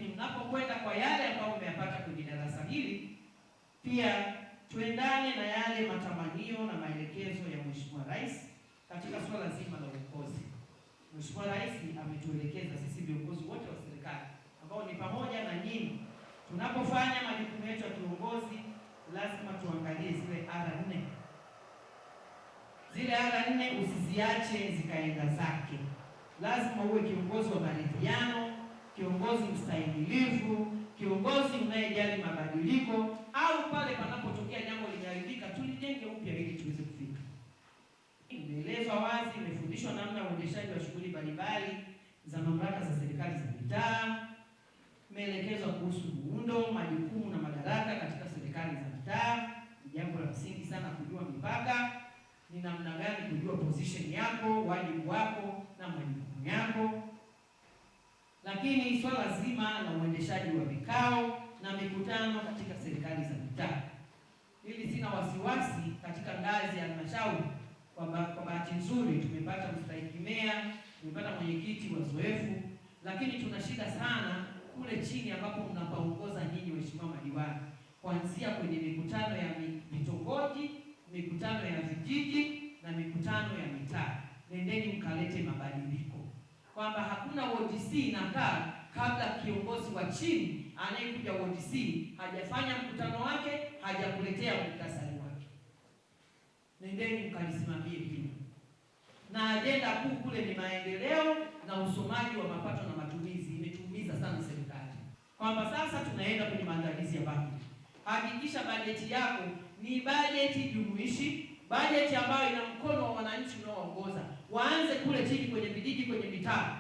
Mnapokwenda kwa yale ambayo mmeyapata kwenye darasa hili, pia tuendane na yale matamanio na maelekezo ya Mheshimiwa Rais katika swala zima la uongozi. Mheshimiwa Rais ametuelekeza sisi viongozi wote wa serikali ambao ni pamoja na nyinyi, tunapofanya majukumu yetu ya kiongozi lazima tuangalie zile R4. Zile R4 usiziache zikaenda zake. Lazima uwe kiongozi wa maridhiano, kiongozi mstahimilivu, kiongozi unayejali mabadiliko, au pale panapotokea jambo limeharibika tulijenge upya ili tuweze kufika. Imeelezwa wazi, imefundishwa namna ya uendeshaji wa shughuli mbalimbali za mamlaka za serikali za mitaa. Imeelekezwa kuhusu muundo, majukumu na madaraka katika serikali za mitaa. Ni jambo la msingi sana kujua mipaka, ni namna gani kujua position yako, wajibu wako na majukumu yako. Lakini swala zima la uendeshaji wa vikao na mikutano katika serikali za mitaa, hili sina wasiwasi katika ngazi ya halmashauri. Kwa bahati nzuri tumepata mstahiki meya, tumepata mwenyekiti wazoefu, lakini tuna shida sana kule chini ambapo mnapaongoza nyinyi waheshimiwa madiwani, kuanzia kwenye mikutano ya vitongoji, mikutano ya vijiji na mikutano ya mitaa. Nendeni mkalete mabadiliko, kwamba hakuna WDC inakaa kabla kiongozi wa chini anayekuja WDC hajafanya mkutano wake, hajakuletea muhtasari wake. Nendeni mkalisimamie hili. Na ajenda kuu kule ni maendeleo na usomaji wa mapato na matumizi. Imetuumiza sana serikali kwamba sasa tunaenda kwenye maandalizi ya bajeti. Hakikisha bajeti yako ni bajeti jumuishi, bajeti ambayo ina mkono wa wananchi unaoongoza. Waanze kule chini kwenye vijiji, kwenye mitaa,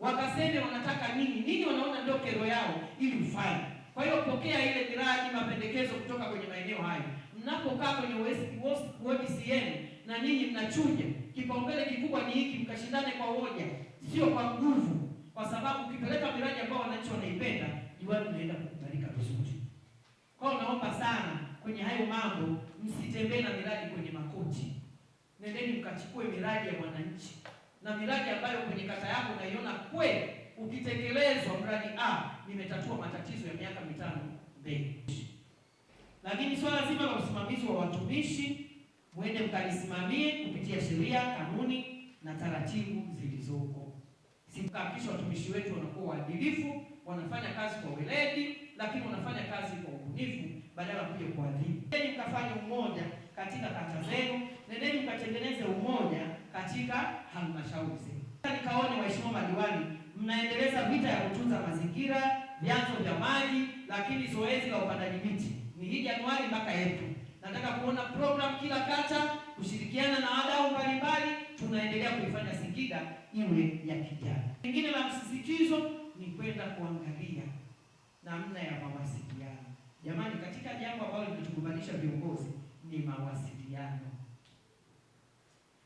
wakaseme wanataka nini, wanaona ndio kero yao ili ufanye. Kwa hiyo pokea ile miradi, mapendekezo kutoka kwenye maeneo hayo. Mnapokaa kwenye WDCN na nyinyi mnachuja, kipaumbele kikubwa ni hiki, mkashindane kwa hoja, sio kwa nguvu, kwa sababu ukipeleka miradi ambayo wananchi wanaipenda, diwani unaenda kukubalika vizuri. Kwa hiyo naomba sana kwenye hayo mambo msitembee na miradi kwenye makoti. Nendeni mkachukue miradi ya wananchi, na miradi ambayo kwenye kata yako unaiona kweli ukitekelezwa mradi nimetatua matatizo ya miaka 5 mbele. Lakini swala zima la usimamizi wa watumishi, mwende mkalisimamie kupitia sheria, kanuni na taratibu zilizoko. Sikahakikisha watumishi wetu wanakuwa waadilifu, wanafanya kazi kwa weledi, lakini wanafanya kazi kwa ubunifu badala ya kuja kuadhibu. Nendeni mkafanye umoja katika kata zenu, nendeni mkatengeneze umoja katika halmashauri zenu. Nikaone waheshimiwa madiwani mnaendeleza vita ya kutunza mazingira, vyanzo vya maji, lakini zoezi la upandaji miti ni hii Januari mpaka Aprili. Nataka kuona program kila kata, kushirikiana na wadau mbalimbali, tunaendelea kuifanya Singida iwe ya kijani. Lingine la msisitizo ni kwenda kuangalia namna ya mawasiliano. Jamani, katika jambo ambalo limetugombanisha viongozi ni mawasiliano.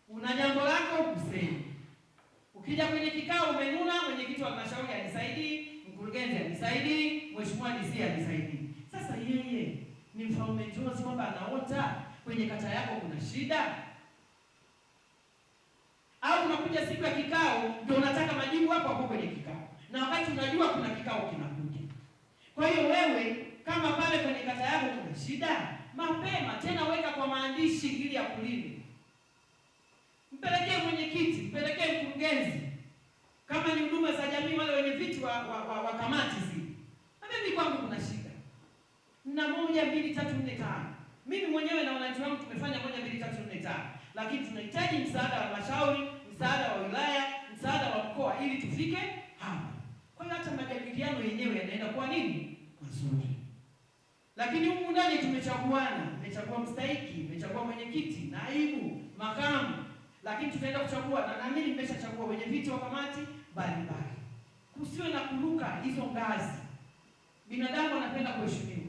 Una jambo lako useme. Ukija kwenye kikao umenuna, mwenyekiti wa halmashauri anisaidii, mkurugenzi anisaidii, mheshimiwa DC anisaidii. Sasa yeye ni mfalme njozi kwamba anaota kwenye kata yako kuna shida? Au unakuja siku ya kikao ndio unataka majibu hapo hapo kwenye kikao, na wakati unajua kuna kikao kinakuja. Kwa hiyo wewe kama pale kwenye kata yako kuna shida, mapema tena weka kwa maandishi ili ya kulini. Mpelekee mwenyekiti, mpelekee mkurugenzi. Kama ni huduma za jamii, wale wenye viti wa kamati zile. Na mimi kwangu kuna shida. Na 1 2 3 4 5. Mimi mwenyewe na wananchi wangu tumefanya 1 2 3 4 5. Lakini tunahitaji msaada wa halmashauri, msaada wa wilaya, msaada wa mkoa ili tufike hapa. Kwa hiyo hata majadiliano yenyewe yanaenda kwa nini? Mazuri. Lakini humu ndani tumechaguana, nimechagua mstahiki, nimechagua mwenyekiti, naibu, makamu. Lakini tutaenda kuchagua, na naamini nimeshachagua wenye viti wa kamati mbalimbali. Kusiwe na kuruka hizo ngazi. Binadamu anapenda kuheshimiwa.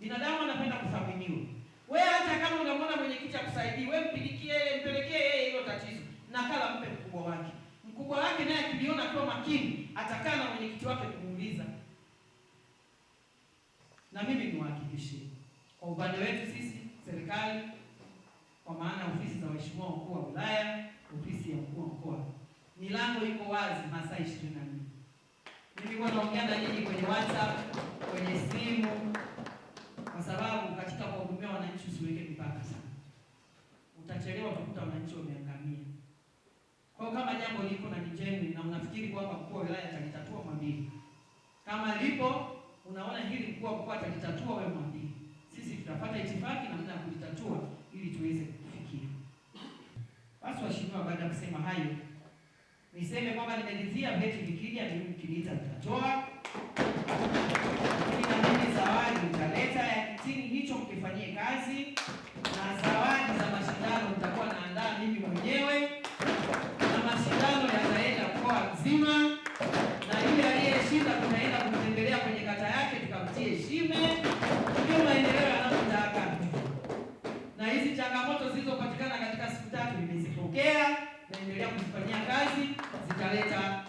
Binadamu anapenda kuthaminiwa. Wewe hata kama unamwona mwenyekiti akusaidii, wewe mpelekee yeye hilo tatizo. Nakala mpe mkubwa wake. Mkubwa wake naye akiliona kwa makini, atakaa na mwenyekiti wake kumuuliza. Na mimi niwahakikishie, kwa upande wetu sisi serikali, kwa maana ofisi za waheshimiwa wakuu wa wilaya, ofisi ya mkuu wa mkoa, milango iko wazi masaa 24. Mimi huwa naongea na nyinyi kwenye WhatsApp, kwenye simu, kwa sababu katika kuwahudumia wananchi usiweke mipaka sana. Utachelewa kukuta wananchi wameangamia. Kwa hiyo kama jambo liko na ni genuine na unafikiri kwamba mkuu wa wilaya atalitatua, mwambie. Kama lipo unaona hili mkuu wa mkoa atalitatua, wewe mwambie. Sisi tutapata itifaki namna ya kulitatua ili tuweze kufikia. Basi waheshimiwa, baada ya kusema hayo, niseme kwamba nimeridhia vyeti vikija mkiniita nitatoa. Lakini na mimi zawadi nitaleta ya kitini hicho mkifanyie kazi, na zawadi za mashindano nitakuwa naandaa mimi mwenyewe, na mashindano yataenda mkoa mzima, na yule aliyeshinda tunaenda kumtembelea kwenye kata yake tukamtie shime. Ndio maendeleo yanayotaka. Na hizi changamoto zilizopatikana katika siku 3 nimezipokea, naendelea kuzifanyia kazi, zitaleta